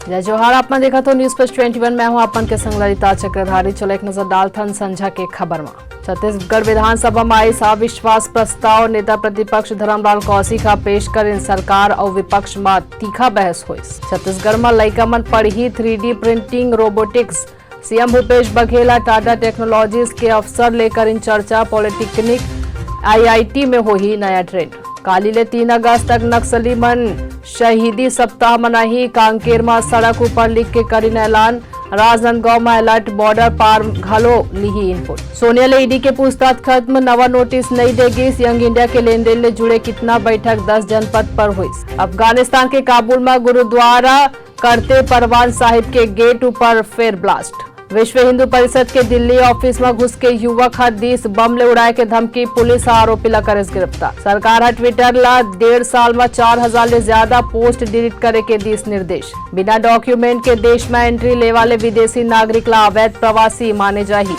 जय जोहार। आप मन देखा तो न्यूज प्लस 21 मैं हूं आपन के संग ललिता चक्रधारी। चलो एक नजर डालथन संझा के खबर में। छत्तीसगढ़ विधानसभा में आई अविश्वास प्रस्ताव। नेता प्रतिपक्ष धर्मलाल कौशिक पेश करें सरकार और विपक्ष में तीखा बहस हुई। छत्तीसगढ़ में लइका मन पढ़ी 3D printing robotics. CM Bhupesh Baghel Tata technologies के अफसर लेकर इन चर्चा। पॉलिटेक्निक IIT में होही नया ट्रेंड। काली ले 3 अगस्त तक नक्सली मन शहीदी सप्ताह मनाही। कांकेर में सड़क ऊपर लिख के करीन ऐलान। राजनांदगांव में अलर्ट। बॉर्डर पार घलो लीही इनपुट। सोनिया ले ईडी के पूछताछ खत्म। नवा नोटिस नहीं देगी। यंग इंडिया के लेन देन ले जुड़े कितना बैठक 10 जनपद पर हुई। अफगानिस्तान के काबुल में गुरुद्वारा करते परवान साहिब के गेट ऊपर फेर ब्लास्ट। विश्व हिंदू परिषद के दिल्ली ऑफिस में घुस के युवक हदीस बम ले उड़ाए के धमकी। पुलिस आरोपी ला करे गिरफ्तार। सरकार है ट्विटर ला 1.5 साल में 4000 ले ज्यादा पोस्ट डिलीट करे के दिस निर्देश। बिना डॉक्यूमेंट के देश में एंट्री ले वाले विदेशी नागरिक ला अवैध प्रवासी माने जाही।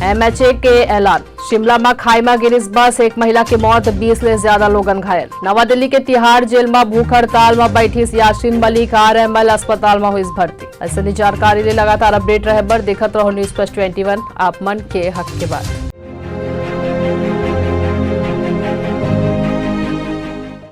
MHA के ऐलान। शिमला में खाई में गिरिस बस। एक महिला की मौत, 20 ले ज्यादा लोगन घायल। नवा दिल्ली के तिहाड़ जेल में भूख हड़ताल में बैठी यासीन मलिक। RML अस्पताल में हुई भर्ती। ऐसे जानकारी ले लगातार अपडेट रहे बर देखत रहो न्यूज प्लस 21 आप मन के हक के बाद।